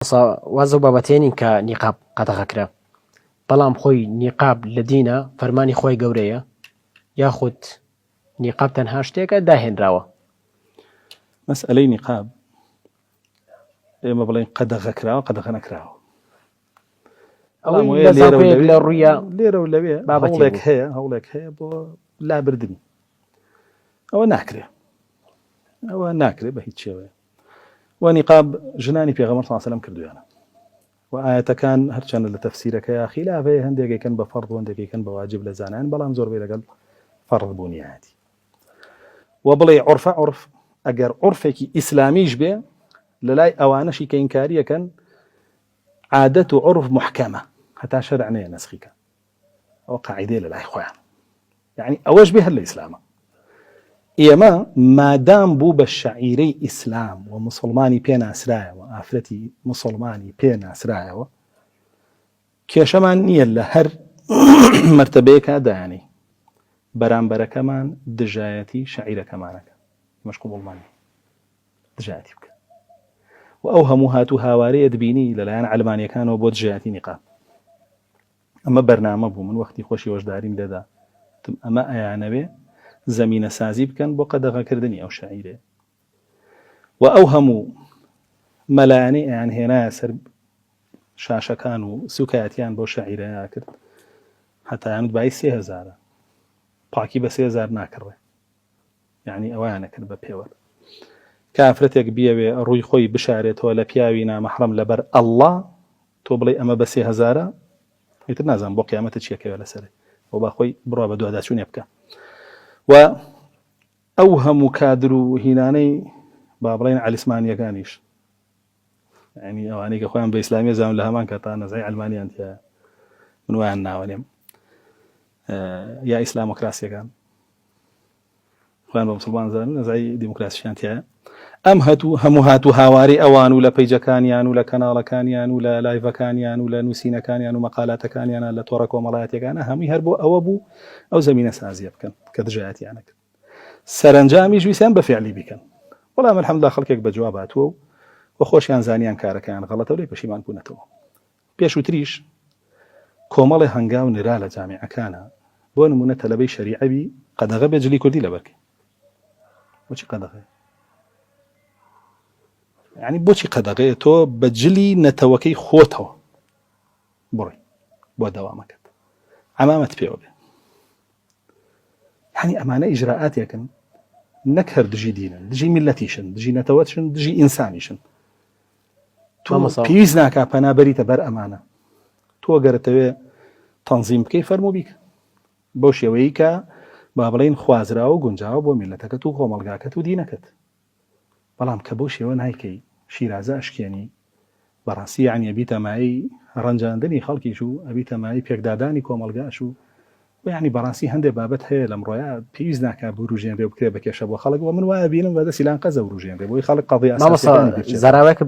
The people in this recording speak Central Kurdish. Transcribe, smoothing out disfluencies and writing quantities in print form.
وازە بابەتێنین کە نیقاب قەدەغەکرا بەڵام خۆی نیقاب لە دینە فەرمانی خۆی گەورەیە یاخود نیقاب تەنها شتێکە داهێنراوە. مەسئلەی نیقاب ئێمە بڵێن قەدەغەکراوە قەدەغە نەکراوە. لە ڕوویە لێرە و لەوێ هەوڵێک هەیە بۆ لابردنی ئەوە ناکرێ بە هیچ شێوەیە. و نیقاب ژنانی پێغەمبەر صلی الله علیه و سلم کردویانە و ئاەتەکان هەرچەندە لە تەفسیرەکەیە خلافەیە هەندێکەکەن بە فەرض و هەندێکەکەن بە واجب لە زانایان بەڵام زۆربەی لەگەڵ فەرض بوونیەتی. و بڵێ عورف ئەگەر عورفێکی ئیسلامیش بێ لە لای ئەوانەشی کە ئینکاریەکەن عادەت و عورف محکەمە هەتا شەرع نەیە نەسخیکە ئەوە قاعیدەیە لە لای خۆیان یعنی ئەوەش بێ هەر لە ئیسلامە. ئێمە مادام بوو بە شەعیرەی ئیسلام و مسلمانی پێ ناسرایەوە ئافرەتی مسلمانی پێ ناسرایەوە کێشەمان نییە لە هەر مەرتەبەیەکە دایانەی بەرامبەرەکەمان دژایەتی شەعیرەکەمانەکە مەشقوڵمانی دژایەتی بکە و ئەو هەموو هاتوو هاوارەیە دبینی لەلایەن عەلمانیەکانەوە بۆ دژایەتی نیقاب. ئەمە بەرنامە بوو من وەختی خۆشی وەشداریم لێدا ئەمە ئەیانەوێ زەمینە سازی بکەن بۆ قەدەغەکردنی ئەو شاعیرێ و ئەو هەموو مەلایانەی ئەیان هێنایە سەر شاشەکان و سوکایەتیان بۆ شاعیرەیە کرد هەتا یانوت بای 3000 پاکی بە 3000 ناکڕێ یعنی ئەویانە کرد بە پێوە کافرەتێک بیەوێ ڕووی خۆی بشارێتەوە لە پیاوی نامەحرەم لەبەر ئەڵڵا تۆ بڵێ ئەمە بە 3000 هیتر نازانم بۆ قیامەتە چیەکەوێ لەسەر بۆ باخۆی بڕوا بە دوواداچوونێ بکە. و ئەو هەموو کادر و هینانەی با بڵێن عەلیسمانیەکانیش ینی ئەوانەی کە خۆیان بە ئیسلامی زانن لە هەمان کاتا نەزای ئەلمانیان تایە من وایان ناوەنێم یا ئیسلامۆکراسیەکان خۆیان بە مسڵمان زانن نەزای دیموکراسییان تایە ئەم هەموو هاتوو هاواری ئەوان و لە پەیجەکانیان و لە کەناڵەکانیان و لە لایڤەکانیان و لە نووسینەکانیان و مەقالاتەکانیان لە تۆڕە کۆمەڵایەتیەکانە هەمووی هەر بۆ ئەوە بوو ئەو زەمینە سازیە بکەن کە دژایەتیانە کرد سەرنجامیش ویسیان بە فیعلی بیکەن. بەڵام الحەمدولیلا خەڵکێک بەجواب هاتووە و خۆشیان زانیان کارەکەیان غەڵەتە و لێ پەشیمان بوونەتەوە. پێشووتریش کۆمەڵی هەنگاو نرا لە جامعەکانە بۆ نمونە تەلەبەی شەریعەبی قەدەغە بێ جلی کوردی لەبەرکەی بۆچی قەدەغەیە يعني بۆچی قەدەغەیە تۆ بە جلی نەتەوەکەی خۆتەوە بڕی بۆ دەوامەکەت عەمامەت پێوە بێ يعني ئەمانە ئیجراءاتێکن نەک هەر دژی دینن دژی میلەتیشن دژی نەتەوەتشن دژی ئینسانیشن تۆ پێویست ناکا پەنابەریتە بەر ئەمانە تۆ گەرەتەوێ تەنزیم بکەی فەرموو بیکە بۆ شێوەیە کە با بڵێن خوازراوە و گونجاوە بۆ میلەتەکەت و کۆمەڵگاکەت و دینەکەت. بەڵام کە بۆ شێوە نایکەی شیرازە ئەشکێنی بەڕاستی یعنی ئەبیتە مای ڕەنجاندنی خەڵکیش و ئەبیتە مای پێکدادانی کۆمەڵگاش و یعنی بەڕاستی هەندێک بابەت هەیە لەم ڕۆیە پێویست ناکا بروژێنرێ بکرێ بە کێشە بۆ خەڵک و من وایە بینم بەدەستی لان قەزە بروژێنرێ بۆی خەڵک قەضیە ئاساسیەکانی زەراوەیەک